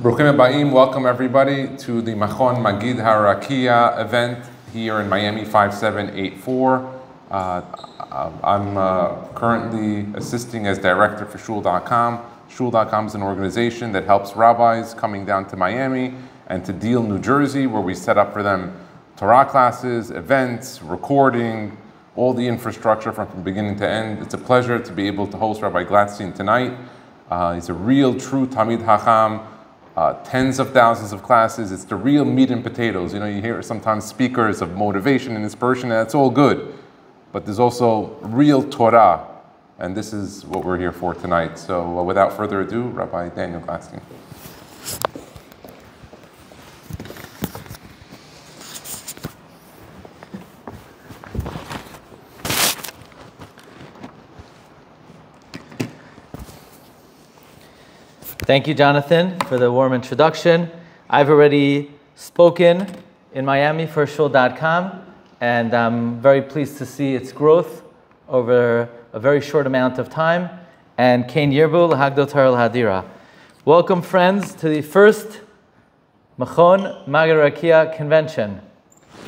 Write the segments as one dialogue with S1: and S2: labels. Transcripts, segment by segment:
S1: Bruchim Habayim, welcome everybody to the Machon Magid Harakia event here in Miami 5784. I'm currently assisting as director for Shul.com. Shul.com is an organization that helps rabbis coming down to Miami and to Deal, New Jersey, where we set up for them Torah classes, events, recording, all the infrastructure from beginning to end. It's a pleasure to be able to host Rabbi Glatstein tonight. He's a real, true Talmid Hacham. Tens of thousands of classes. It's the real meat and potatoes. You know, you hear sometimes speakers of motivation and inspiration, and that's all good. But there's also real Torah, and this is what we're here for tonight. So without further ado, Rabbi Daniel Glatstein.
S2: Thank you, Jonathan, for the warm introduction. I've already spoken in Miami for Shul.com, and I'm very pleased to see its growth over a very short amount of time. And Kain Yirbu L'Hagdot L'Hadira. Welcome, friends, to the first Machon Magid Rakia convention.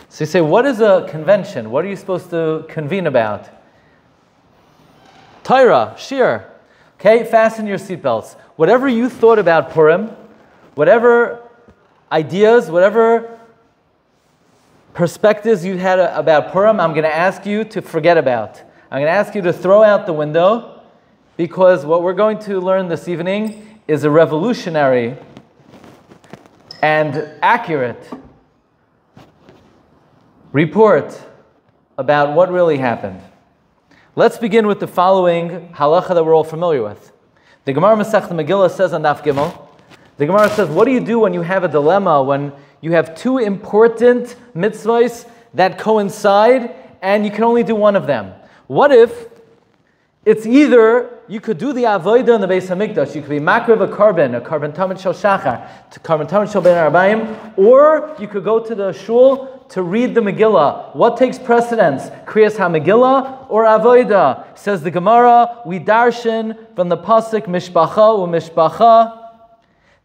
S2: So you say, what is a convention? What are you supposed to convene about? Torah, Shir. Okay, fasten your seatbelts. Whatever you thought about Purim, whatever ideas, whatever perspectives you had about Purim, I'm going to ask you to forget about. I'm going to ask you to throw out the window, because what we're going to learn this evening is a revolutionary and accurate report about what really happened. Let's begin with the following halacha that we're all familiar with. The Gemara Masechta Megillah says on Daf Gimel, the Gemara says, what do you do when you have a dilemma, when you have two important mitzvahs that coincide and you can only do one of them? What if it's either you could do the avodah in the Beis Hamikdash, you could be makriv a carbon tamid shel shachar, to carbon tamid shel ben arbaim, or you could go to the shul to read the Megillah. What takes precedence? Kriyas HaMegillah or avodah? Says the Gemara, we darshan from the pasuk mishpacha u'mishpacha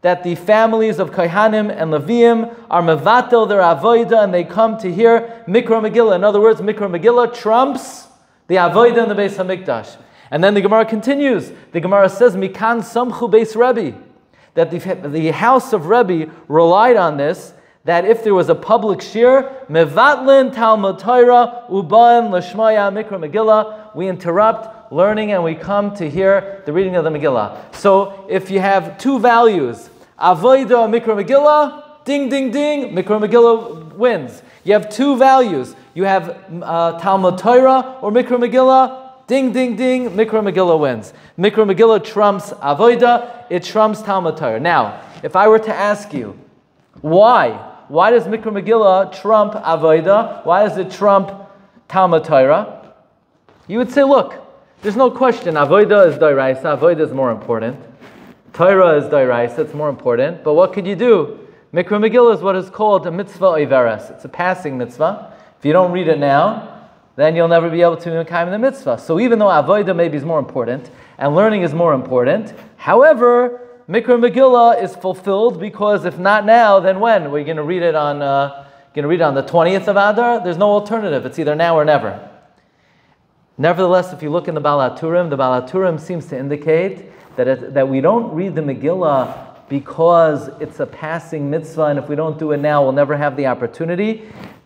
S2: that the families of Kohanim and Leviim are mevatel their avodah and they come to hear Mikra Megillah. In other words, Mikra Megillah trumps the avodah in the Beis Hamikdash. And then the Gemara continues. The Gemara says, Mikan samchu beis Rebbe, that the house of Rebbe relied on this, that if there was a public shir, mevatlin Talmud Torah uban l'shmaya Mikra Megillah, we interrupt learning and we come to hear the reading of the Megillah. So if you have two values, avodah Mikra Megillah, ding ding ding, Mikra Megillah wins. You have two values. You have Talmud Torah or Mikra Megillah, ding, ding, ding, Mikra Megillah wins. Mikra Megillah trumps avodah, it trumps Talmud Torah. Now, if I were to ask you, why? Why does Mikra Megillah trump avodah? Why does it trump Talmud Torah? You would say, look, there's no question, avodah is doraisa, avodah is more important. Torah is doraisa, it's more important. But what could you do? Mikra Megillah is what is called a mitzvah iveres. It's a passing mitzvah. If you don't read it now, then you'll never be able to mekayim the mitzvah. So even though avodah maybe is more important and learning is more important, however, Mikra Megillah is fulfilled, because if not now, then when? We're going to read it on the 20th of Adar. There's no alternative. It's either now or never. Nevertheless, if you look in the Baal HaTurim seems to indicate that we don't read the Megillah because it's a passing mitzvah, and if we don't do it now, we'll never have the opportunity.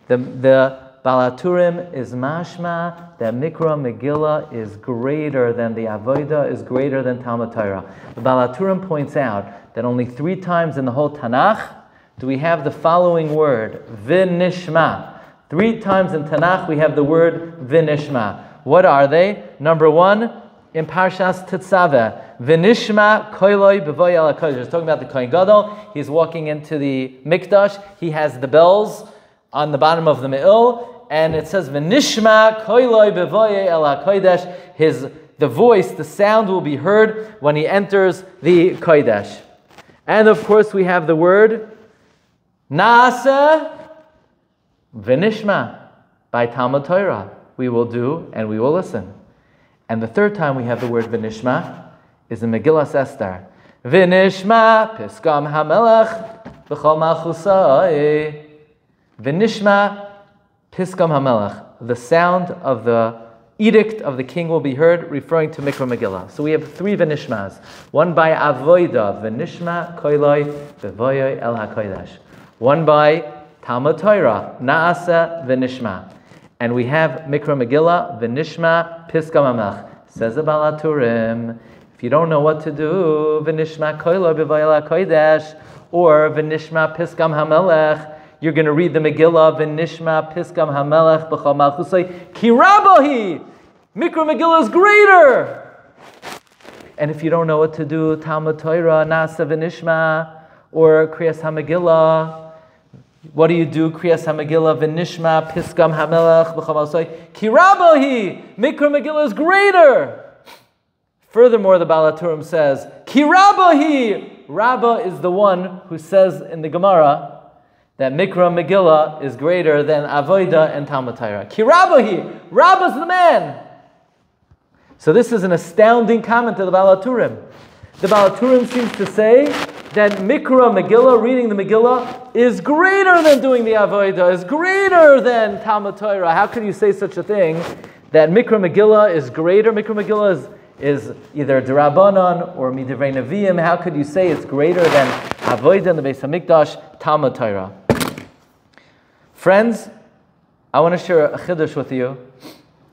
S2: The Baal HaTurim is mashma that Mikra Megillah is greater than the avodah, is greater than Talmud Torah. The Baal HaTurim points out that only 3 times in the whole Tanakh do we have the following word, v'nishma. 3 times in Tanakh we have the word v'nishma. What are they? Number 1, in Parshas Tetzaveh, v'nishma koiloi b'voy al HaKodesh. It's talking about the Kohen Gadol. He's walking into the Mikdash. He has the bells on the bottom of the Me'il, and it says, V'nishma koiloi bevoye el HaKodesh. The voice, the sound will be heard when he enters the Kodesh. And of course we have the word Naaseh V'nishma. By Talmud Torah, we will do and we will listen. And the third time we have the word V'nishma is in Megillas Esther. V'nishma piskam hamelech v'chol malchusai. V'nishma piskam hamelech. The sound of the edict of the king will be heard, referring to Mikra Megillah. So we have three v'nishmas. One by avoida, v'nishma koiloi v'voyoi el hakodesh. One by Talmud Torah, naasa v'nishma. And we have Mikra Megillah, v'nishma piskam hamelech. Says the Baal HaTurim, if you don't know what to do, v'nishma koiloi v'voyoi el hakodesh, or v'nishma piskam hamelech, you're going to read the Megillah, v'nishma piskam hamelech b'chol malchusai ki rabohi. Mikra Megillah is greater. And if you don't know what to do, Talmud Torah, nasa v'nishma, or Kriyas HaMegillah, what do you do? Kriyas HaMegillah, v'nishma piskam hamelech b'chol malchusai ki rabohi. Mikra Megillah is greater. Furthermore, the Baal HaTurim says, ki rabohi. Rabbah is the one who says in the Gemara that Mikra Megillah is greater than Avodah and Talmud Torah. Ki Rabbahi, Rabbah's the man. So this is an astounding comment to the Baal HaTurim. The Baal HaTurim seems to say that Mikra Megillah, reading the Megillah, is greater than doing the Avodah, is greater than Talmud Torah. How can you say such a thing? That Mikra Megillah is greater? Mikra Megillah is either D'Rabbanan or Midivrei Nevi'im. How could you say it's greater than Avodah in the Beis HaMikdash, Talmud Torah? Friends, I want to share a chiddush with you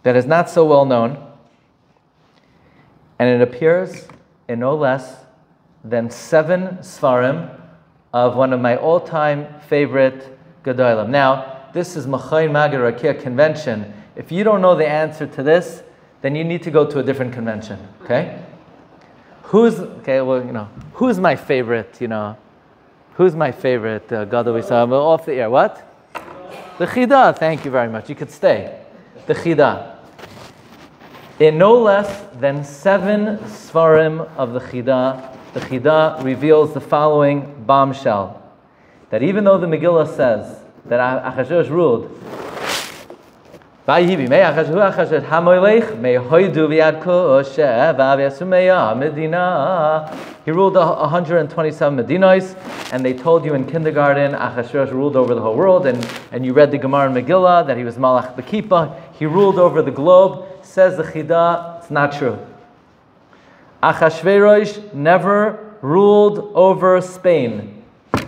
S2: that is not so well known, and it appears in no less than 7 Sefardim of one of my all-time favorite Gedolim. Now, this is Machayin Magid Rakia convention. If you don't know the answer to this, then you need to go to a different convention. Okay? Who's my favorite? Who's my favorite Gadol we saw off the air? What? The Chida, thank you very much. You could stay. The Chida. In no less than 7 Sefarim of the Chida reveals the following bombshell. That even though the Megillah says that Achashverosh ruled, he ruled 127 Medinos, and they told you in kindergarten Achashverosh ruled over the whole world, and you read the Gemara in Megillah that he was Malach B'Kippah, he ruled over the globe. Says the Chida, it's not true. Achashverosh never ruled over Spain. He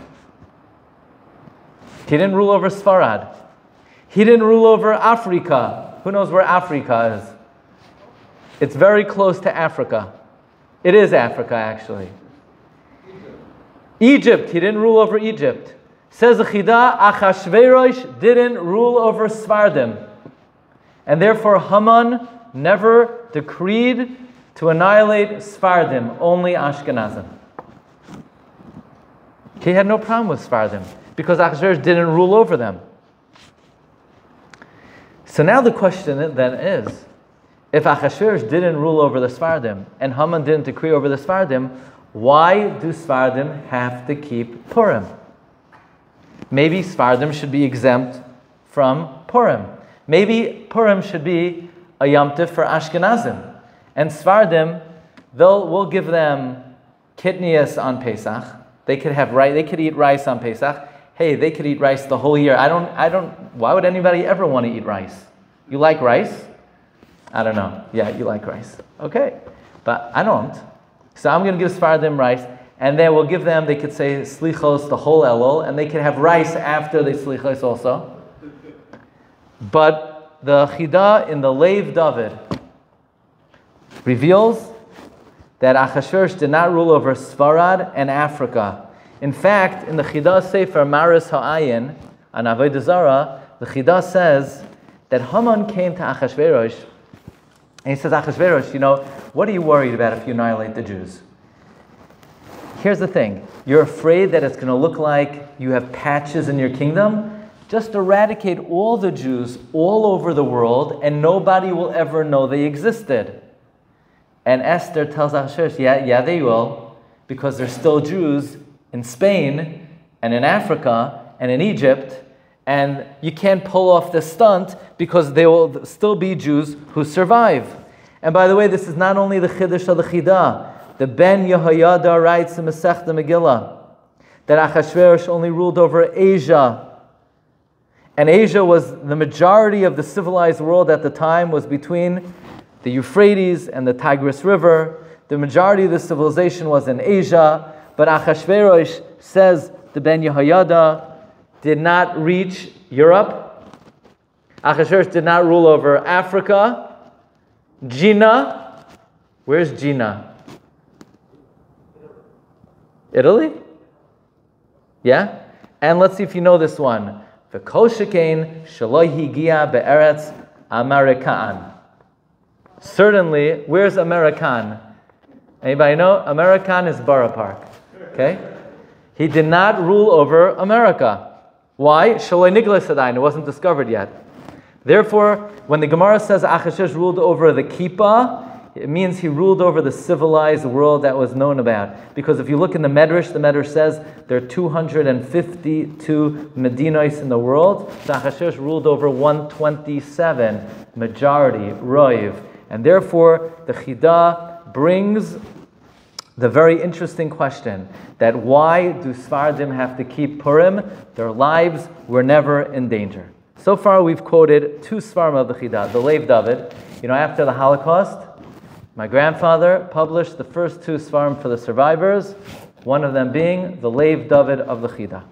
S2: didn't rule over Sfarad. He didn't rule over Africa. Who knows where Africa is? It's very close to Africa. It is Africa, actually. Egypt, he didn't rule over Egypt. Says the Chida, Achashverosh didn't rule over Sefardim. And therefore Haman never decreed to annihilate Sefardim, only Ashkenazim. He had no problem with Sefardim because Achashverosh didn't rule over them. So now the question then is, if Achashverosh didn't rule over the Sefardim and Haman didn't decree over the Sefardim, why do Sefardim have to keep Purim? Maybe Sefardim should be exempt from Purim. Maybe Purim should be a Yom Tov for Ashkenazim. And Sefardim, we'll give them kitnias on Pesach. They could have rice. They could eat rice on Pesach. Hey, they could eat rice the whole year. Why would anybody ever want to eat rice? You like rice? I don't know. Yeah, you like rice. Okay. But I don't. So I'm going to give Sefardim rice, and then we'll give them, they could say slichos the whole elul, and they could have rice after the slichos also. But the Chida in the Leiv David reveals that Achashverosh did not rule over Sfarad and Africa. In fact, in the Chida Sefer Maris Ha'ayin on Avodah Zarah, the Chida says that Haman came to Achashverosh and he says, Achashverosh, what are you worried about if you annihilate the Jews? Here's the thing. You're afraid that it's going to look like you have patches in your kingdom? Just eradicate all the Jews all over the world and nobody will ever know they existed. And Esther tells Achashverosh, yeah, they will, because there's still Jews in Spain and in Africa and in Egypt, and you can't pull off the stunt because there will still be Jews who survive. And by the way, this is not only the Chiddush of the Chida. The Ben Yehoyada writes in Masechta Megillah that Achashverosh only ruled over Asia. And Asia was the majority of the civilized world at the time, was between the Euphrates and the Tigris River. The majority of the civilization was in Asia, but Achashverosh, says the Ben Yehoyada, did not reach Europe. Achashverosh did not rule over Africa. Gina, where's Gina? Italy? Yeah? And let's see if you know this one. V'kol shekain shelo higia be'eretz Amerikan. Certainly, where's American? Anybody know? American is Borough Park. Okay? He did not rule over America. Why? Shelo nigla sadayin. It wasn't discovered yet. Therefore, when the Gemara says Achashverosh ruled over the Kippah, it means he ruled over the civilized world that was known about. Because if you look in the Medrash says there are 252 Medinos in the world. So Achashverosh ruled over 127, majority, Roiv. And therefore, the Chida brings the very interesting question that why do Sefardim have to keep Purim? Their lives were never in danger. So far, we've quoted two Sfarim of the Chida, the Lev David. After the Holocaust, my grandfather published the first two Sfarim for the survivors, one of them being the Lev David of the Chida.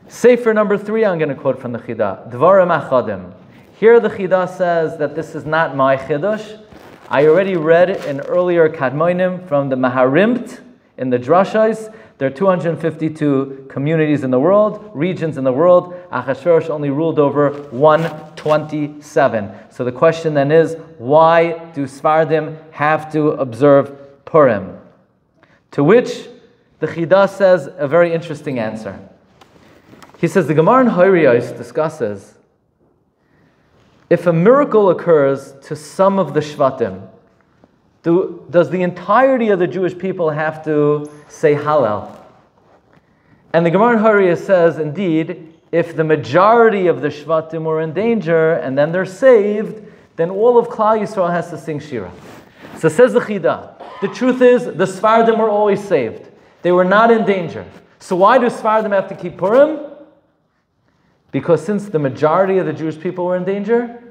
S2: Sefer number 3, I'm going to quote from the Chida, Dvarim Achadim. Here the Chida says that this is not my Chidush. I already read an earlier Kadmonim from the Maharimt in the Drashos. There are 252 communities in the world, regions in the world. Achashverosh only ruled over 127. So the question then is, why do Sefardim have to observe Purim? To which the Chida says a very interesting answer. He says the Gemara in Horayos discusses if a miracle occurs to some of the Shvatim, does the entirety of the Jewish people have to say Hallel? And the Gemara in Horayos says, indeed, if the majority of the Shvatim were in danger and then they're saved, then all of Klal Yisrael has to sing Shira. So says the Chida, the truth is the Sefardim were always saved. They were not in danger. So why do Sefardim have to keep Purim? Because since the majority of the Jewish people were in danger,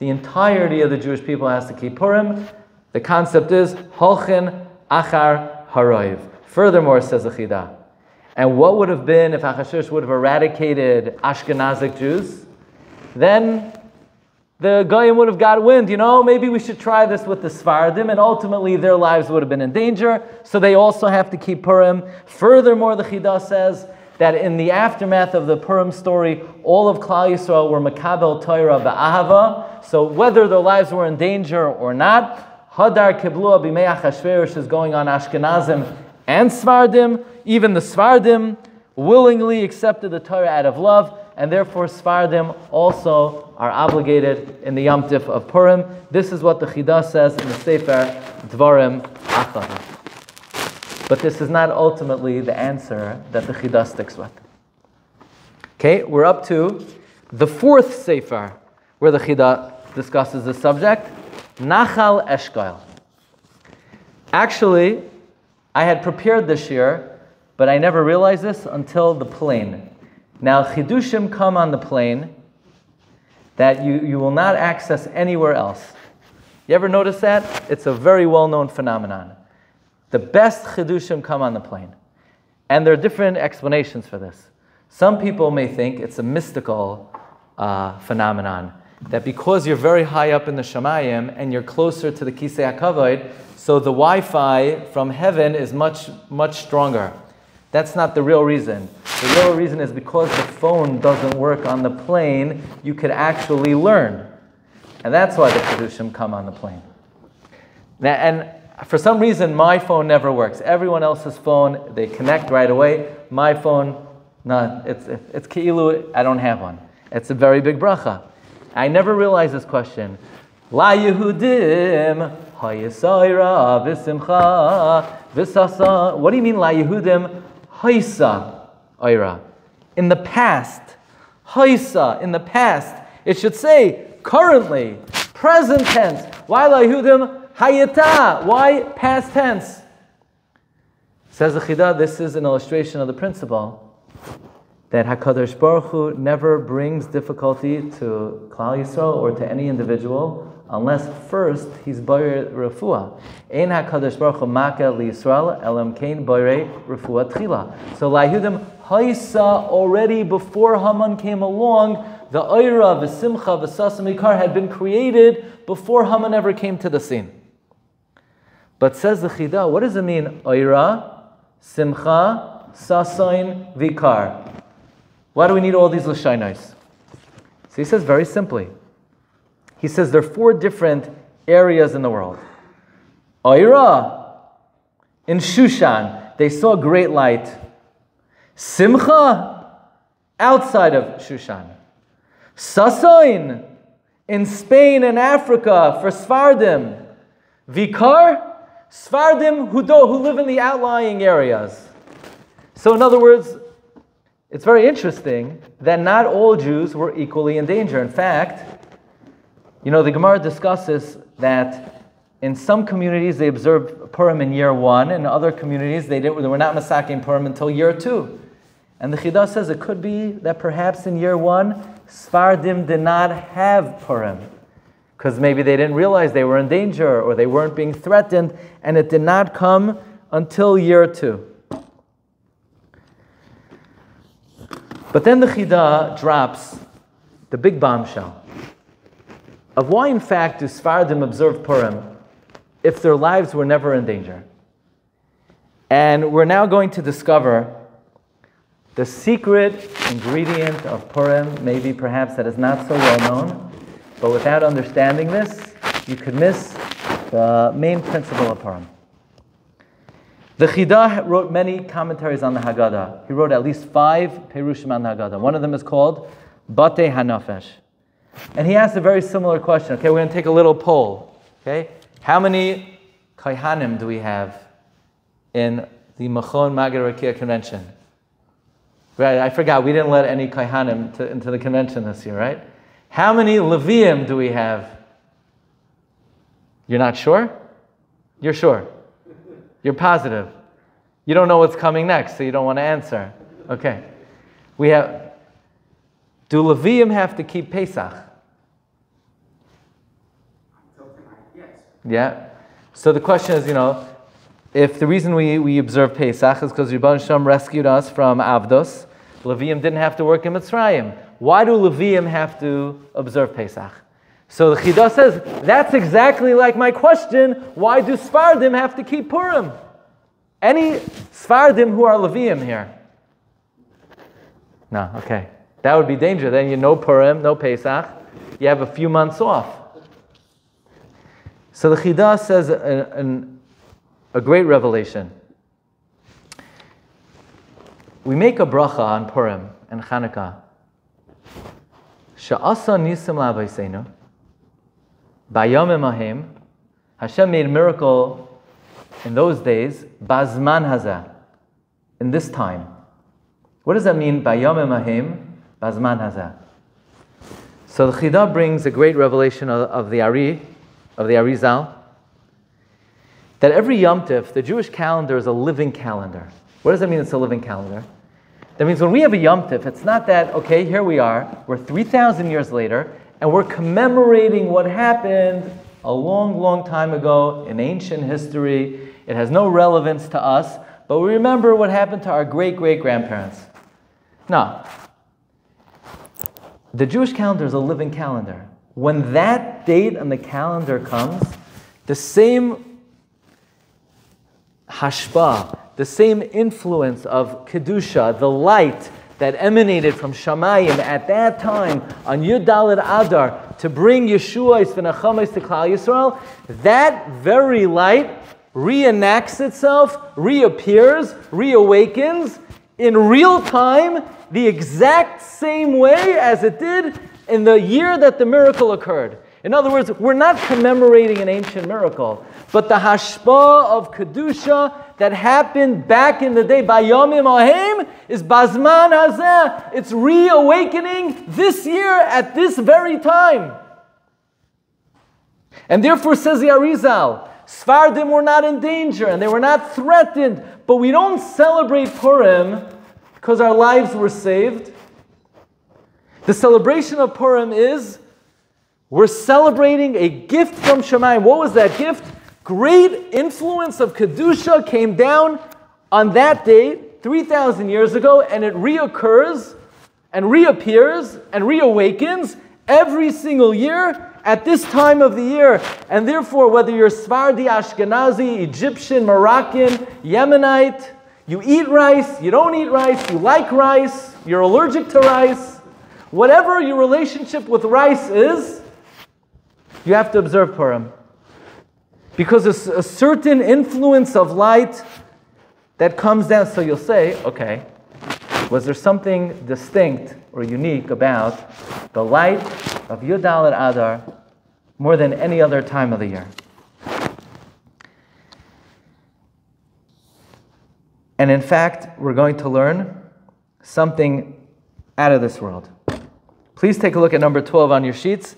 S2: the entirety of the Jewish people has to keep Purim. The concept is Holchin Achar Haroiv. Furthermore, says the Chida, and what would have been if Achashverosh would have eradicated Ashkenazic Jews? Then the Goyim would have got wind, maybe we should try this with the Sefardim, and ultimately their lives would have been in danger, so they also have to keep Purim. Furthermore, the Chida says that in the aftermath of the Purim story, all of Klal Yisrael were Makabel Torah Ba'ahava, so whether their lives were in danger or not, Hadar Kiblua B'mei Achashverosh is going on Ashkenazim and Sefardim. Even the Sefardim willingly accepted the Torah out of love, and therefore Sefardim also are obligated in the Yom Tif of Purim. This is what the Chida says in the Sefer Dvarim Achadim. But this is not ultimately the answer that the Chida sticks with. Okay, we're up to the fourth Sefer where the Chida discusses the subject, Nachal Eshkol. Actually, I had prepared this year, but I never realized this until the plane. Now, Chidushim come on the plane that you will not access anywhere else. You ever notice that? It's a very well-known phenomenon. The best Chidushim come on the plane. And there are different explanations for this. Some people may think it's a mystical phenomenon, that because you're very high up in the Shamayim and you're closer to the Kisei HaKavod, so the Wi-Fi from heaven is much, much stronger. That's not the real reason. The real reason is because the phone doesn't work on the plane, you could actually learn. And that's why the Chidushim come on the plane. Now, and for some reason, my phone never works. Everyone else's phone, they connect right away. My phone, no, it's Ki'ilu, I don't have one. It's a very big bracha. I never realized this question. La Yehudim, Hayisayra, V'simcha, V'sasa. What do you mean, La Yehudim, Hayisa, Ayra? In the past, Hayisa, in the past. It should say, currently, present tense. Why La Yehudim, Hayata? Why past tense? Says the Chida, this is an illustration of the principle that HaKadosh Baruch Hu never brings difficulty to Klal Yisrael or to any individual unless first he's boyer refuah. Ein HaKadosh Baruch Hu makeh liYisrael elam kein boyer refuah tchila. So Lahudim Haisa already before Haman came along, the Oira, V'simcha, V'sasam Ikar had been created before Haman ever came to the scene. But says the Chida, what does it mean? Oira, Simcha, Sasain, Vikar. Why do we need all these Lashonos? So he says very simply. He says there are 4 different areas in the world. Oira, in Shushan, they saw great light. Simcha, outside of Shushan. Sasain, in Spain and Africa, for Sefardim. Vikar, Sefardim who live in the outlying areas. So in other words, it's very interesting that not all Jews were equally in danger. In fact, the Gemara discusses that in some communities they observed Purim in year 1, and in other communities they were not masaking Purim until year 2. And the Chida says it could be that perhaps in year 1, Sefardim did not have Purim, because maybe they didn't realize they were in danger or they weren't being threatened, and it did not come until year 2. But then the Chida drops the big bombshell of why in fact do Sefardim observe Purim if their lives were never in danger. And we're now going to discover the secret ingredient of Purim, maybe perhaps that is not so well known, but without understanding this, you could miss the main principle of Purim. The Chida wrote many commentaries on the Haggadah. He wrote at least 5 Perushim on the Haggadah. One of them is called Batei HaNafesh. And he asked a very similar question. Okay, we're going to take a little poll. Okay, how many Kohanim do we have in the Machon Magid Rakia convention? Right, I forgot, we didn't let any Kohanim into the convention this year, right? How many Leviim do we have? You're not sure? You're sure? You're positive? You don't know what's coming next, so you don't want to answer. Okay. Do Leviim have to keep Pesach?
S3: Yes.
S2: Yeah. So the question is, if the reason we observe Pesach is because Rebbeinu Shem rescued us from Avdos, Leviim didn't have to work in Mitzrayim. Why do Leviim have to observe Pesach? So the Chida says, that's exactly like my question, why do Sefardim have to keep Purim? Any Sefardim who are Leviim here? No, okay. That would be danger. Then no Purim, no Pesach. You have a few months off. So the Chida says a great revelation. We make a bracha on Purim and Chanukah. Sha'asa nisim la'avayseinu. Bayomim ahim. Hashem made a miracle in those days. Bazman hazah. In this time. What does that mean? Bayomim ahim. Bazman hazah. So the Chida brings a great revelation of the Arizal. That every Yom Tif, the Jewish calendar is a living calendar. What does that mean it's a living calendar? That means when we have a Yom Tif, it's not that, okay, here we are, we're 3,000 years later, and we're commemorating what happened a long, long time ago in ancient history. It has no relevance to us, but we remember what happened to our great-great-grandparents. No. The Jewish calendar is a living calendar. When that date on the calendar comes, the same hashpah, the same influence of Kedusha, the light that emanated from Shamayim at that time on Yud Daled Adar to bring Yeshua V'Nachamis to Klal Yisrael, that very light reenacts itself, reappears, reawakens in real time the exact same way as it did in the year that the miracle occurred. In other words, we're not commemorating an ancient miracle, but the hashpah of Kedusha that happened back in the day, Bayomim Ahim, is Bazman Hazeh. It's reawakening this year at this very time. And therefore, says the Arizal, Sefardim were not in danger and they were not threatened but we don't celebrate Purim because our lives were saved. The celebration of Purim is we're celebrating a gift from Shemayim. What was that gift? Great influence of Kedusha came down on that day 3,000 years ago, and it reoccurs and reappears and reawakens every single year at this time of the year. And therefore, whether you're Sefardi, Ashkenazi, Egyptian, Moroccan, Yemenite, you eat rice, you don't eat rice, you like rice, you're allergic to rice, whatever your relationship with rice is, you have to observe Purim. Because there's a certain influence of light that comes down. So you'll say, okay, was there something distinct or unique about the light of Yud Aleph Adar more than any other time of the year? And in fact, we're going to learn something out of this world. Please take a look at number 12 on your sheets.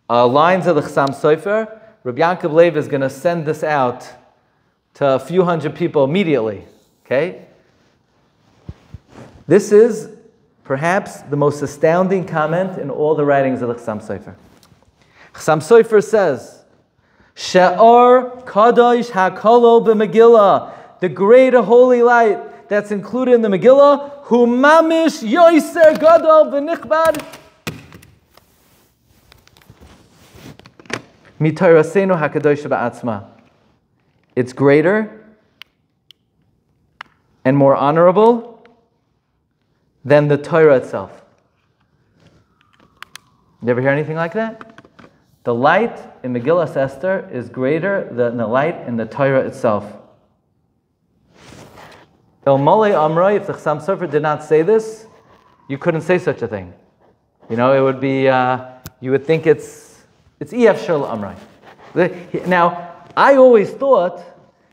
S2: Lines of the Chassam Sofer. Rabbi Yaakov Lev is going to send this out to a few hundred people immediately. Okay? This is perhaps the most astounding comment in all the writings of the Chassam Sofer. Chassam Sofer says, She'or Kadosh HaKolo b'Megillah, the great holy light that's included in the Megillah, Hu Mamish Yoiser Gadol v'Nichbad Mitorasenu HaKadosh ba'atzma. It's greater and more honorable than the Torah itself. You ever hear anything like that? The light in Megillas Esther is greater than the light in the Torah itself. El Mole Amroi, if the Chassam Sofer did not say this, you couldn't say such a thing. You know, it would be, you would think it's EF Shul Amroi. Now, I always thought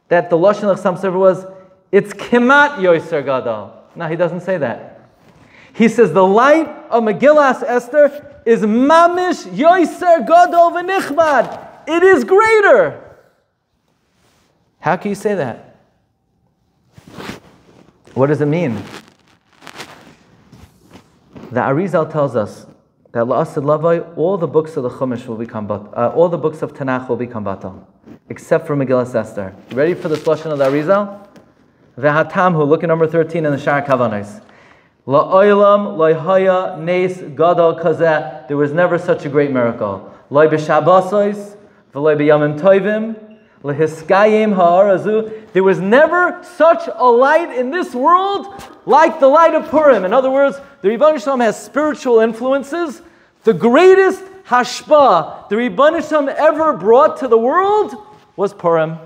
S2: that the Lashon of Chassam Sofer was, it's Kemat Yoiser Gadol. No, he doesn't say that. He says the light of Megillas Esther is Mamish Yoiser Gadol v'Nichmad. It is greater. How can you say that? What does it mean? The Arizal tells us that La'asad Lavai, all the books of the Chumash will become all the books of Tanakh will become batal, except for Megillas Esther. You ready for the lashon of the Arizal? V'hatamhu, look at number 13 in the Shar Kavanos. La'olam lo'haya nes gadol kazeh. There was never such a great miracle. Lo'i b'shabbasos, v'lo'i b'yamim toivim, lehiskayim ha'arazu. There was never such a light in this world like the light of Purim. In other words, the Rebbeinu Shalom has spiritual influences. The greatest hashpah the Rebbeinu Shalom ever brought to the world was Purim.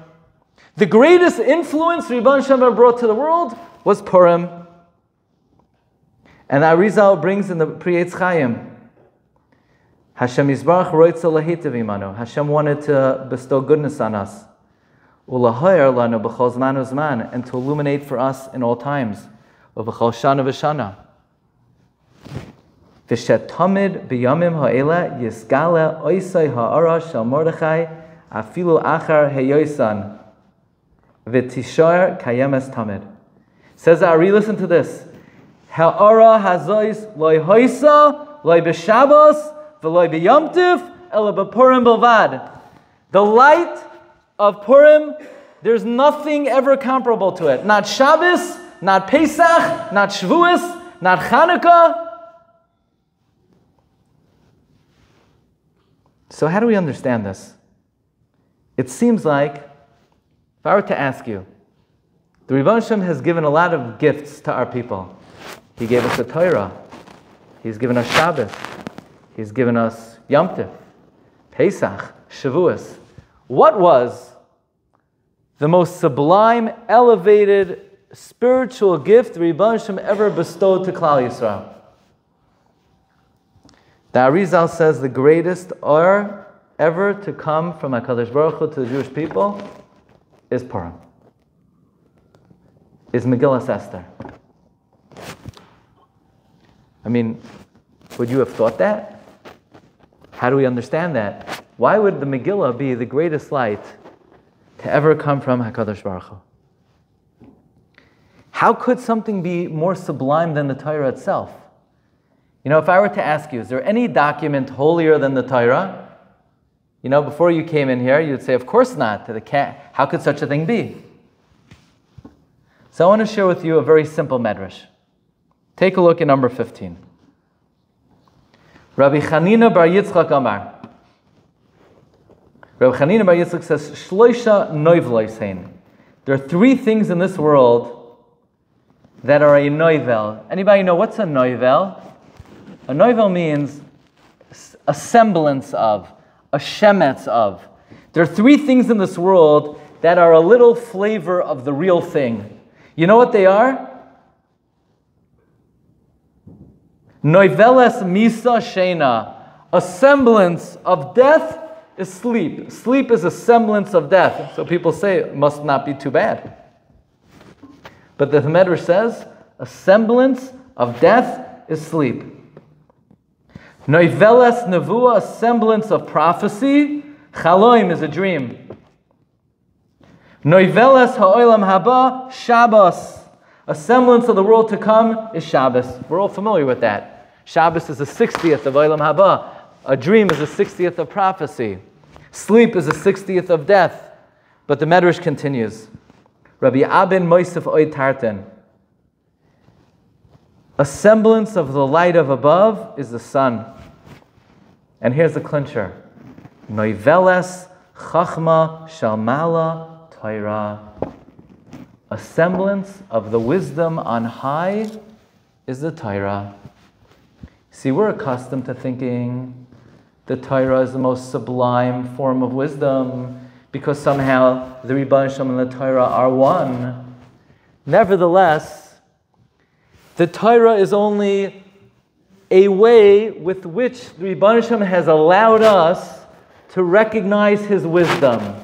S2: The greatest influence the Rebbeinu Shalom ever brought to the world was Purim. And Arizal brings in the Pri Eitz Chaim, Hashem Yisbarach roitza lahitav imanu. Hashem wanted to bestow goodness on us. Ulahayar lanu b'chol zman uzman, and to illuminate for us in all times. U'b'chol shana v'shana. V'shet tamid b'yamim ha'ela yisgala oisai ha'ara shel Mordechai afilu achar heyoisan v'tishar kayemes tamid. Says Ari, listen to this. Ha'ara hazois loy hoisa loy b'shabos v'loy b'yomtiv ela b'purim b'lvad. The light of Purim, there's nothing ever comparable to it. Not Shabbos, not Pesach, not Shavuos, not Chanukah. So how do we understand this? It seems like, if I were to ask you, the Rebbeinu Shalom has given a lot of gifts to our people. He gave us the Torah. He's given us Shabbos. He's given us Yom Tov, Pesach, Shavuos. What was the most sublime, elevated, spiritual gift the Rebbeinu Shalom ever bestowed to Klal Yisrael? The Arizal says the greatest or ever to come from HaKadosh Baruch Hu to the Jewish people is Purim, is Megillas Esther. I mean, would you have thought that? How do we understand that? Why would the Megillah be the greatest light to ever come from HaKadosh Baruch Hu? How could something be more sublime than the Torah itself? If I were to ask you, is there any document holier than the Torah? Before you came in here, you'd say, of course not. How could such a thing be? So I want to share with you a very simple medrash. Take a look at number 15. Rabbi Chanina bar Yitzchak Amar. Rabbi Chanina bar Yitzchak says, Shloisha noivloisein. There are three things in this world that are a noivel. Anybody know what's a noivel? A noivel means a semblance of, a shemetz of. There are three things in this world that are a little flavor of the real thing. You know what they are? Noiveles misa shena. A semblance of death is sleep. Sleep is a semblance of death. So people say it must not be too bad. But the Medrash says a semblance of death is sleep. Noiveles nevuah, a semblance of prophecy. Chaloim is a dream. Noiveles ha'olam haba, Shabbos. A semblance of the world to come is Shabbos. We're all familiar with that. Shabbos is the 60th of olam haba. A dream is the 60th of prophecy. Sleep is the 60th of death. But the Medrash continues. Rabbi Abin Moisef Oid Tartan. A semblance of the light of above is the sun. And here's the clincher. Noiveles chachma shalmala Torah. A semblance of the wisdom on high is the Torah. See, we're accustomed to thinking the Torah is the most sublime form of wisdom because somehow the Rebbeinu Shalom and the Torah are one. Nevertheless, the Torah is only a way with which the Rebbeinu Shalom has allowed us to recognize His wisdom.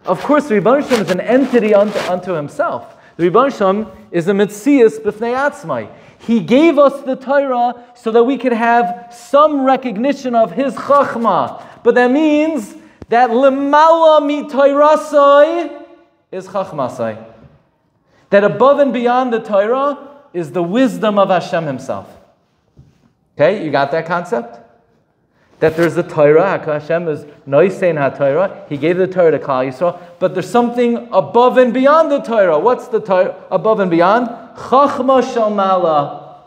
S2: Of course, the Rebbeinu Shalom is an entity unto himself. The Rebbeinu Shalom is a Metzias b'fnei atzmai. He gave us the Torah so that we could have some recognition of His Chachma. But that means that Lemala mi Torasai is Chachmasai. That above and beyond the Torah is the wisdom of Hashem Himself. Okay, you got that concept? That there's a Torah, Hashem is Noisein HaTorah. He gave the Torah to Klal Yisrael, but there's something above and beyond the Torah. What's the Torah above and beyond? Chachma Shalmala.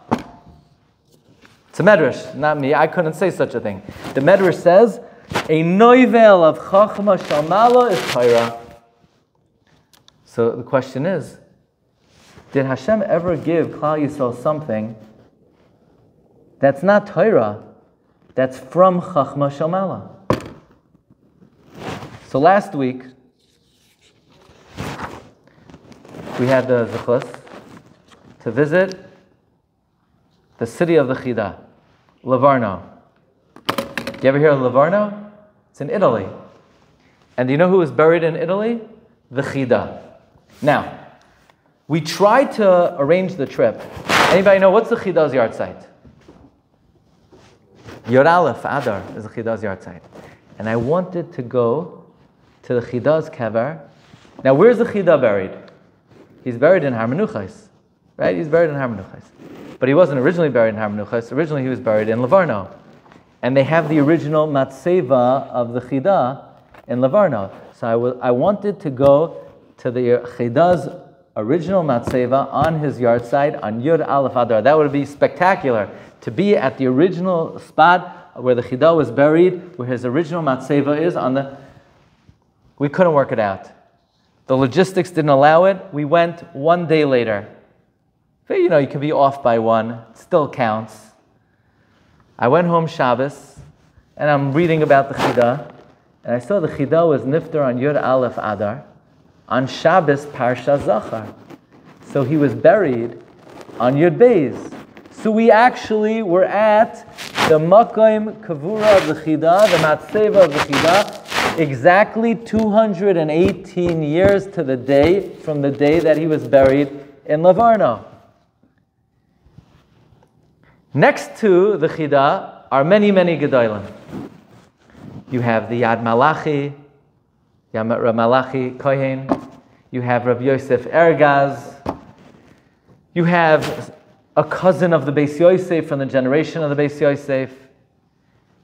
S2: It's a Medrash, not me. I couldn't say such a thing. The Medrash says, a noivel of Chachma Shalmala is Torah. So the question is, did Hashem ever give Klal Yisrael something that's not Torah? That's from Chachma Shalmala. So last week, we had the zechus to visit the city of the Chida, Livorno. You ever hear of Livorno? It's in Italy. And do you know who was buried in Italy? The Chida. Now, we tried to arrange the trip. Anybody know what's the Chida's yard site? Yod Aleph Adar is the Chida's yard site. And I wanted to go to the Chida's kever. Now, where's the Chida buried? He's buried in Har Menuchos, right? He's buried in Har Menuchos. But he wasn't originally buried in Har Menuchos. Originally, he was buried in Livorno. And they have the original matzeva of the Chida in Livorno. So I wanted to go to the Chida's original matzeva on his yard site on Yod Aleph Adar. That would be spectacular. To be at the original spot where the Chida was buried, where his original matzeva is on the... We couldn't work it out. The logistics didn't allow it. We went one day later. But you can be off by one. It still counts. I went home Shabbos, and I'm reading about the Chida, and I saw the Chida was nifter on Yud Aleph Adar, on Shabbos Parsha Zachar. So he was buried on Yud Beis. So we actually were at the Makom Kavura of the Chida, the Matzeva of the Chida, exactly 218 years to the day from the day that he was buried in Livorno. Next to the Chida are many, many Gedolim. You have the Yad Malachi, Rav Malachi Kohen. You have Rav Yosef Ergaz. You have a cousin of the Beis Yosef from the generation of the Beis Yosef.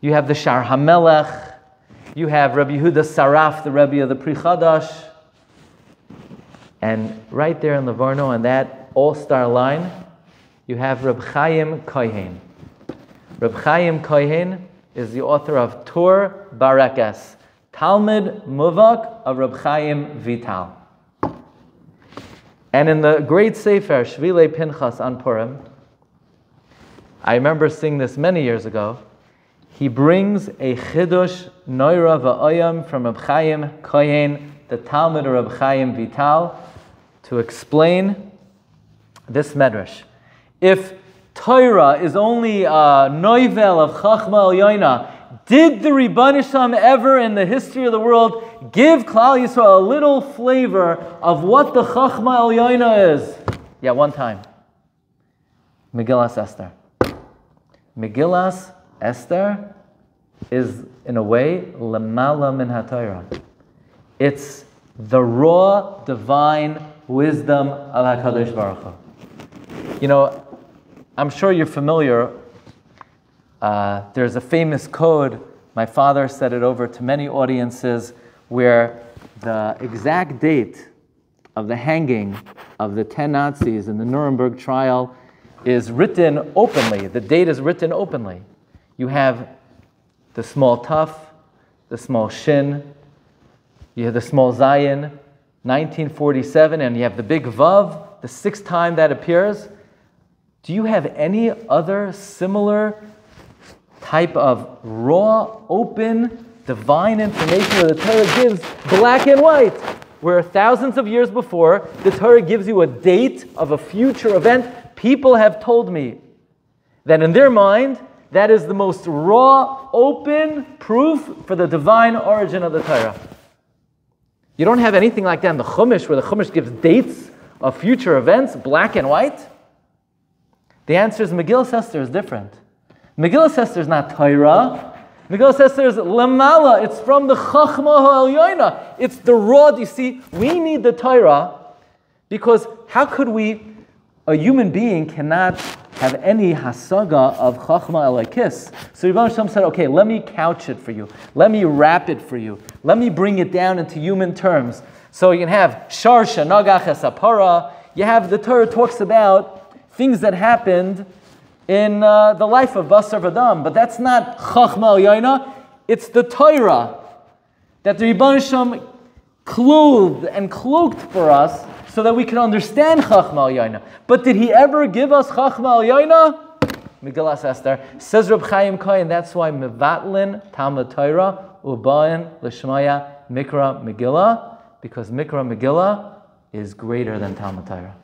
S2: You have the Shar HaMelech. You have Rabbi Yehuda Saraf, the Rebbe of the Pri Chadash. And right there in Livorno, on that all-star line, you have Reb Chaim Kohen. Reb Chaim Kohen is the author of Tur Barekes, Talmud Muvak of Reb Chaim Vital. And in the great Sefer, Shvilei Pinchas on Purim, I remember seeing this many years ago, he brings a Chidush Noira V'Oyam from Reb Chaim Kohen, the Talmud of Reb Chaim Vital, to explain this medrash. If Torah is only a noivel of Chachma Elyoina, did the Rebbeinu Shalom ever in the history of the world give Klal Yisrael a little flavor of what the Chachma Elyoina is? Yeah, one time. Megillas Esther. Megillas Esther is, in a way, lemala min haTorah. It's the raw divine wisdom of HaKadosh Baruch Hu. You know, I'm sure you're familiar. There's a famous code. My father said it over to many audiences, where the exact date of the hanging of the 10 Nazis in the Nuremberg trial is written openly. The date is written openly. You have the small tuf, the small shin, you have the small zayin, 1947, and you have the big vav, the 6th time that appears. Do you have any other similar type of raw, open, divine information where the Torah gives black and white, where thousands of years before, the Torah gives you a date of a future event? People have told me that in their mind, that is the most raw, open proof for the divine origin of the Torah. You don't have anything like that in the Chumash, where the Chumash gives dates of future events, black and white. The answer is Megillas Esther is different. Megillas Esther is not Torah. Megillas Esther is Lamala. It's from the Chachma HaElyoina. It's the raw. You see, we need the Torah, because how could a human being cannot have any hasaga of Chachma Elokis. So Rebbeinu Shalom said, okay, let me couch it for you. Let me wrap it for you. Let me bring it down into human terms. So you can have Sharsha, Nagach, Esapara. You have, the Torah talks about things that happened in the life of Basar V'Dam. But that's not Chachma Elyoina. It's the Torah that the Rebbeinu Shalom clothed and cloaked for us, so that we can understand Chachma Elyoina. But did he ever give us Chachma Elyoina? Megillas Esther. Says Reb Chaim Kohen, that's why Mevatlin Talmud Torah Ubain L'Shmaya Mikra Megillah, because Mikra Megillah is greater than Talmud Torah.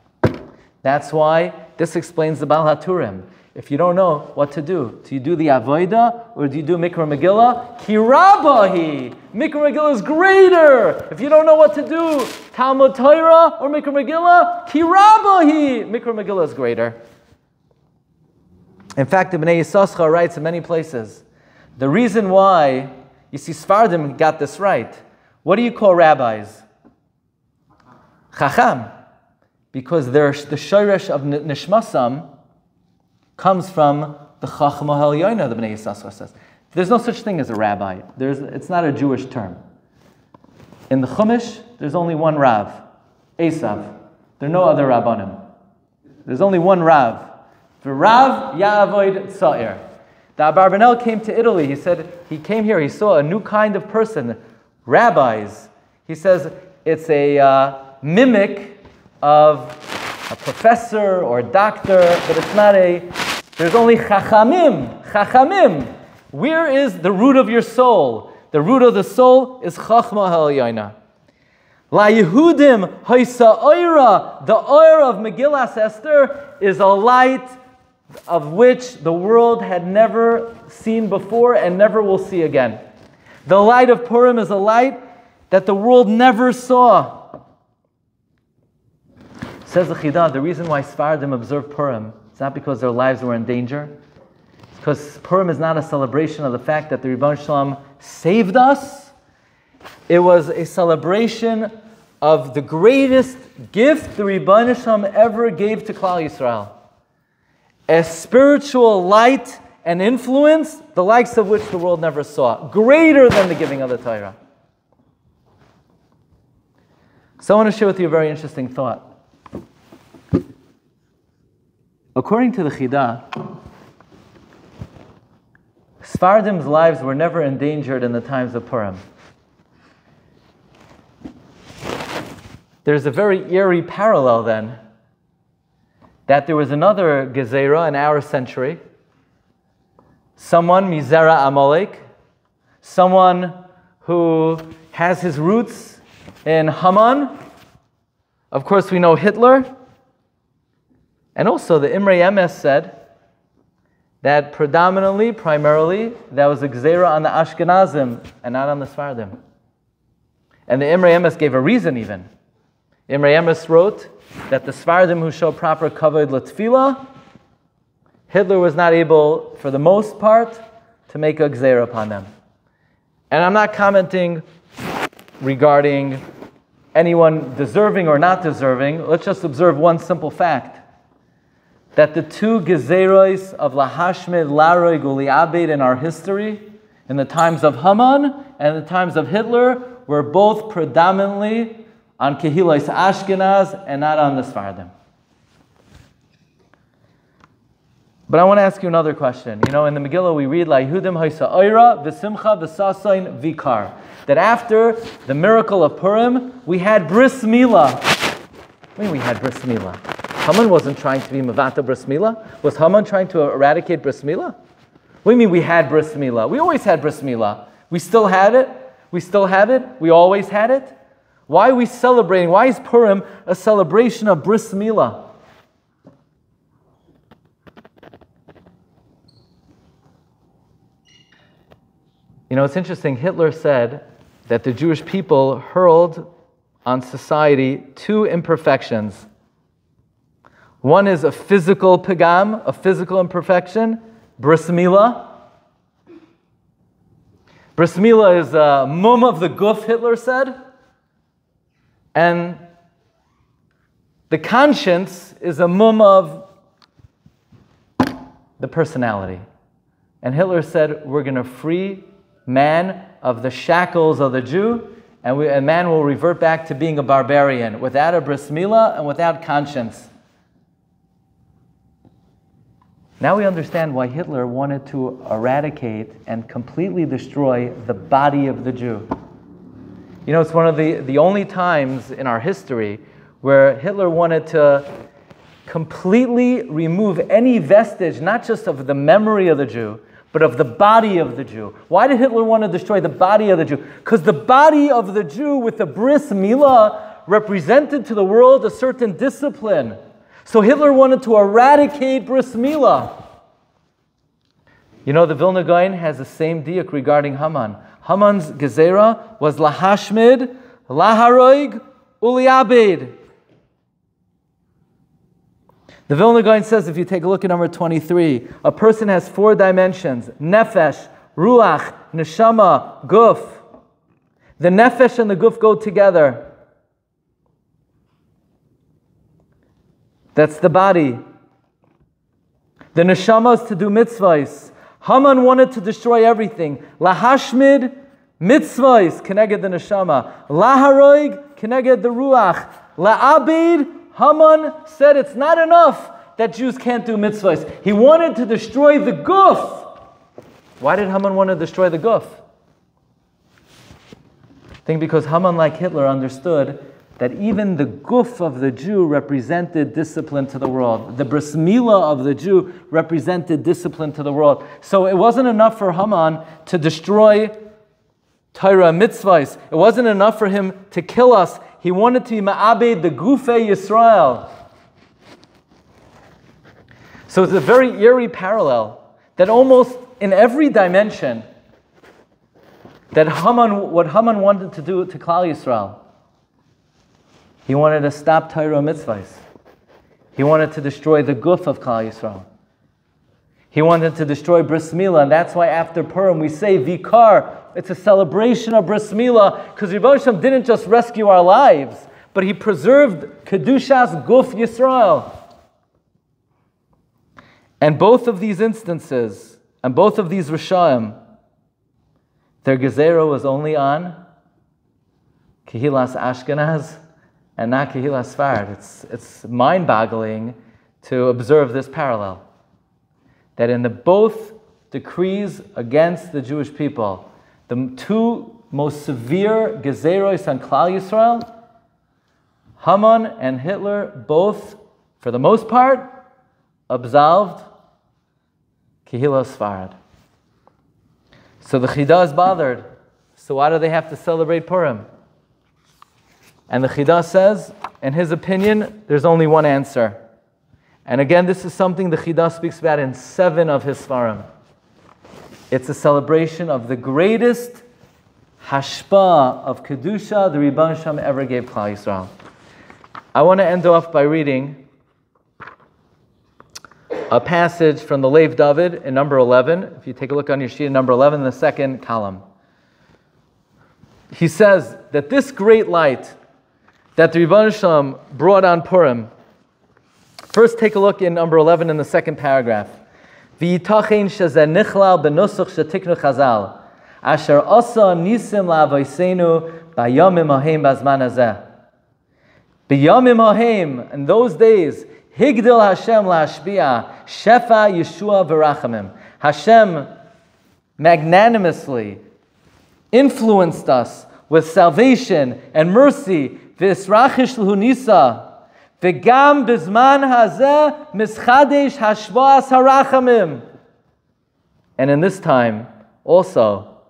S2: That's why this explains the Baal HaTurim. If you don't know what to do you do the Avodah or do you do Mikra Megillah? Kirabahi! Mikra Megillah is greater! If you don't know what to do, Talmud Torah or Mikra Megillah? Kirabahi! Mikra Megillah is greater. In fact, the Bnei Yissaschar writes in many places, the reason why, you see, Sefardim got this right. What do you call rabbis? Chacham. Because the shoresh of Nishmasam comes from the Chachma HaElyoina, the Bnei Yissaschar says. There's no such thing as a rabbi. It's not a Jewish term. In the Chumash, there's only one Rav, Esav. There are no other Rabbanim. There's only one Rav. For Rav Ya'avoid Tza'ir. The Abarbanel came to Italy. He said, he came here, he saw a new kind of person, rabbis. He says, it's a mimic of a professor or a doctor, but it's not there's only Chachamim. Chachamim. Where is the root of your soul? The root of the soul is Chachma HaElyoina. La Yehudim Haisa Oira. The oir of Megillas Esther is a light of which the world had never seen before and never will see again. The light of Purim is a light that the world never saw. Says the Chida, the reason why Sefardim observe Purim, it's not because their lives were in danger. It's because Purim is not a celebration of the fact that the Rebbeinu Shalom saved us. It was a celebration of the greatest gift the Rebbeinu Shalom ever gave to Klal Yisrael. A spiritual light and influence, the likes of which the world never saw. Greater than the giving of the Torah. So I want to share with you a very interesting thought. According to the Chida, Sefardim's lives were never endangered in the times of Purim. There's a very eerie parallel then, that there was another Gezerah in our century, someone, Mizera Amalek, someone who has his roots in Haman. Of course, we know Hitler. And also the Imrei Emes said that primarily, that was a Gezerah on the Ashkenazim and not on the Sefardim. And the Imrei Emes gave a reason even. Imrei Emes wrote that the Sefardim who show proper kavod l'tefillah, Hitler was not able, for the most part, to make a Gezerah upon them. And I'm not commenting regarding anyone deserving or not deserving. Let's just observe one simple fact. That the two Gezeros of Lahashmid, Laroig, Uliabed in our history, in the times of Haman and the times of Hitler, were both predominantly on Kehilais Ashkenaz and not on the Sefardim. But I want to ask you another question. You know, in the Megillah we read, La'ihudim haisa oira, v'simcha v'sasain vikar. That after the miracle of Purim, we had bris milah. What do you mean we had bris milah? Haman wasn't trying to be Mavata Bris Milah. Was Haman trying to eradicate Bris Milah? What do you mean we had Bris Milah? We always had Bris Milah. We still had it. We still have it. We always had it. Why are we celebrating? Why is Purim a celebration of Bris Milah? You know, it's interesting. Hitler said that the Jewish people hurled on society two imperfections. One is a physical pagam, a physical imperfection, bris milah. Bris milah is a mum of the guf, Hitler said. And the conscience is a mum of the personality. And Hitler said, we're going to free man of the shackles of the Jew, and man will revert back to being a barbarian without a bris milah and without conscience. Now we understand why Hitler wanted to eradicate and completely destroy the body of the Jew. You know, it's one of the only times in our history where Hitler wanted to completely remove any vestige, not just of the memory of the Jew, but of the body of the Jew. Why did Hitler want to destroy the body of the Jew? Because the body of the Jew with the bris milah represented to the world a certain discipline. So Hitler wanted to eradicate bris milah. You know, the Vilna Gaon has the same diuk regarding Haman. Haman's gezerah was lahashmid, laharoig, uliabed. The Vilna Gaon says, if you take a look at number 23, a person has four dimensions: nefesh, ruach, neshama, guf. The nefesh and the guf go together. That's the body. The neshama is to do mitzvahs. Haman wanted to destroy everything. Lahashmid, mitzvahs, keneged the neshama. Laharoig, keneged the ruach. La'abid, Haman said it's not enough that Jews can't do mitzvahs. He wanted to destroy the guf. Why did Haman want to destroy the guf? I think because Haman, like Hitler, understood that even the guf of the Jew represented discipline to the world. The bris milah of the Jew represented discipline to the world. So it wasn't enough for Haman to destroy Torah mitzvahs. It wasn't enough for him to kill us. He wanted to be ma'abed the gufei Yisrael. So it's a very eerie parallel that almost in every dimension that what Haman wanted to do to Klal Yisrael. He wanted to stop Torah mitzvahs. He wanted to destroy the guf of Klal Yisrael. He wanted to destroy bris milah, and that's why after Purim we say vikar. It's a celebration of bris milah, because Rebbe Hashem didn't just rescue our lives, but he preserved Kedushas Guf Yisrael. And both of these instances, and both of these Rishayim, their Gezerah was only on Kehilas Ashkenaz and not Kehilas Sfard. It's mind-boggling to observe this parallel. That in the both decrees against the Jewish people, the two most severe Gezeros on Klal Yisrael, Haman and Hitler both, for the most part, absolved Kehilas Sfard. So the Chida is bothered. So why do they have to celebrate Purim? And the Chida says, in his opinion, there's only one answer. And again, this is something the Chida speaks about in 7 of his Sfarim. It's a celebration of the greatest hashpah of Kedusha the Rebbeinu Shalom ever gave Klal Yisrael. I want to end off by reading a passage from the Lev David in number 11. If you take a look on your sheet, number 11, in the second column. He says that this great light that the Rebbeinu Shalom brought on Purim. First, take a look in number 11 in the second paragraph. V'yitachen shezeh nichlal b'nusach shetiknu chazal, asher asa nisim la'avoseinu b'yamim hahem b'zman hazeh. B'yamim hahem, in those days, higdil Hashem la'ashbiya, shefa Yeshua v'rachamim. Hashem magnanimously influenced us with salvation and mercy. V'israchish l'hu nisa. V'gam bizman hazeh mischadesh hashvas harachamim. And in this time, also,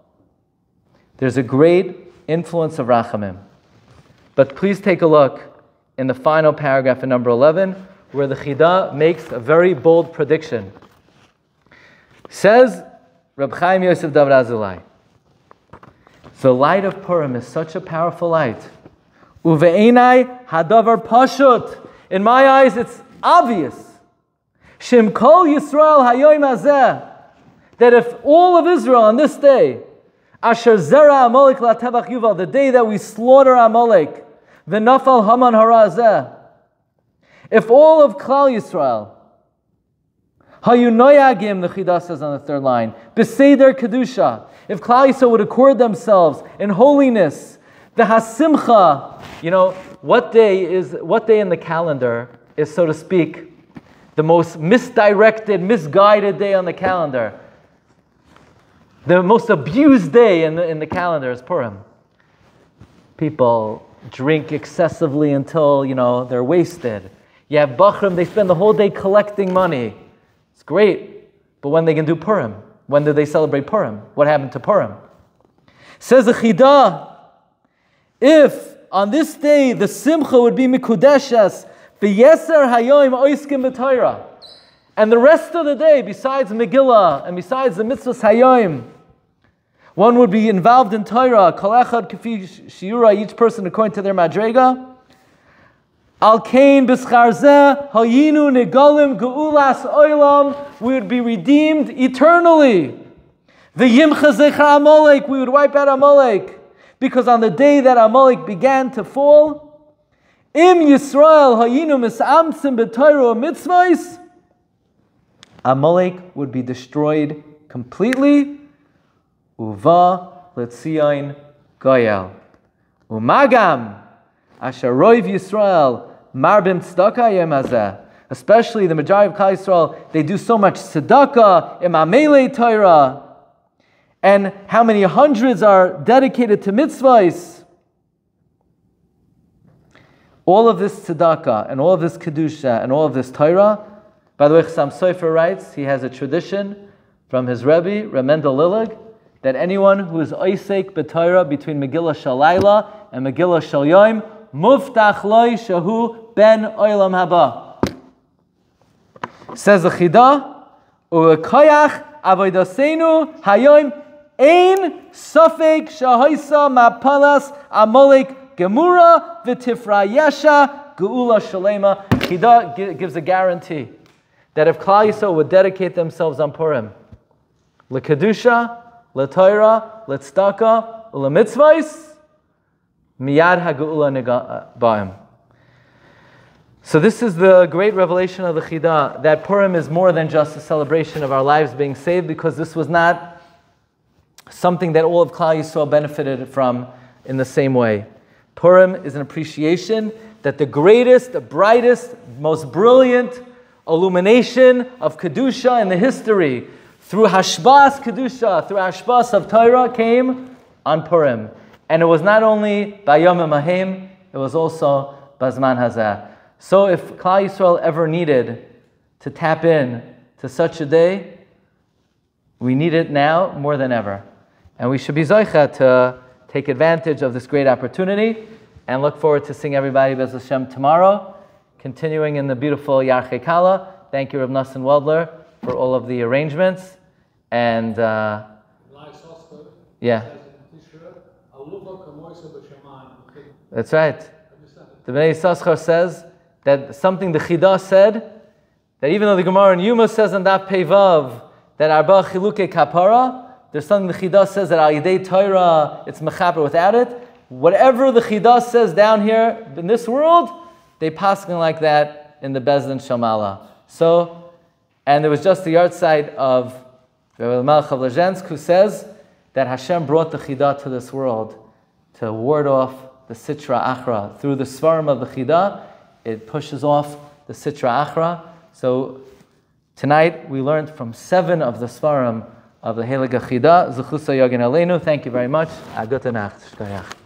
S2: there's a great influence of rachamim. But please take a look in the final paragraph in number 11, where the Chida makes a very bold prediction. Says Reb Chaim Yosef David Azulai, the light of Purim is such a powerful light. Uve'enai hadavar pashut. In my eyes, it's obvious. Shem kol Yisrael hayoim hazeh. That if all of Israel on this day, Asher zera Amalek latevach yuval, the day that we slaughter Amalek, v'nafal Haman hara hazeh. If all of Klal Yisrael, hayu noyagim, the Chida says on the third line, b'seder kedusha, if Klal Yisrael would accord themselves in holiness, the hasimcha, what day in the calendar is, so to speak, the most misdirected, misguided day on the calendar? The most abused day in the calendar is Purim. People drink excessively until, they're wasted. You have Bachrim, they spend the whole day collecting money. It's great. But when they can do Purim? When do they celebrate Purim? What happened to Purim? Says the Chida, if on this day the Simcha would be Mikudeshes, v'yeser hayoim oiskim b'Torah, and the rest of the day, besides Megillah and besides the mitzvahs hayoim, one would be involved in Torah, kol echad kafi shiura, each person according to their madrega. Al kain b'schar zeh hayinu negalim geulas oilam, we would be redeemed eternally. V'yimcha zechar Amalek, we would wipe out Amalek. Because on the day that Amalek began to fall, Im Yisrael hayinu misamsim b'Torah mitzvahs, Amalek would be destroyed completely. Uva letzion goyal. Umagam asher roiv Yisrael marbim tzedakah yem hazeh. Especially the majority of Klal Yisrael, they do so much tzedakah im amelei Torah. And how many hundreds are dedicated to mitzvahs? All of this tzedakah and all of this kedusha and all of this Torah. By the way, Chassam Sofer writes, he has a tradition from his Rebbe, Remendel Lilig, that anyone who is oisek b'Torah between Megillah Shalayla and Megillah Shalyom, muftach loy shahu ben olam haba. Says the Chida, u'koyach avodaseinu hayom ein safek shahoisa mapalas Amalek gemura v'tifra yesha geula shalema. Chida gives a guarantee that if Klal Yisrael would dedicate themselves on Purim, lekedusha, leTorah, letzedakah, lemitzvahs, Miyad ha'geula ba'im. So this is the great revelation of the Chida, that Purim is more than just a celebration of our lives being saved, because this was not something that all of Klal Yisrael benefited from in the same way. Purim is an appreciation that the greatest, the brightest, most brilliant illumination of Kedusha in the history, through Hashbas Kedusha, through Hashbas of Torah, came on Purim. And it was not only Bayom Mahim, it was also Bazman Hazeh. So if Klal Yisrael ever needed to tap in to such a day, we need it now more than ever. And we should be zoicha to take advantage of this great opportunity, and look forward to seeing everybody Bez Hashem tomorrow, continuing in the beautiful Yarchei Kala. Thank you, Rav Nassim Weldler, for all of the arrangements. And yeah. That's right. The Bnei Yissaschar says that something the Chida said, that even though the Gemara in Yuma says on Daf Pei Vav that Arba Chiluke Kapara, there's something the Chida says that Al Yidei Torah, it's mechaper without it. Whatever the Chida says down here in this world, they paskin like that in the Bezdin Shamala. So, and there was just the yard side of Rebbe Melech of Lezhensk, who says that Hashem brought the Chida to this world to ward off the Sitra Achra. Through the Svarim of the Chida, it pushes off the Sitra Achra. So tonight we learned from 7 of the Svarim of the Heilige Chida. Zechusa Yagin Aleinu. Thank you very much. Gute Nacht.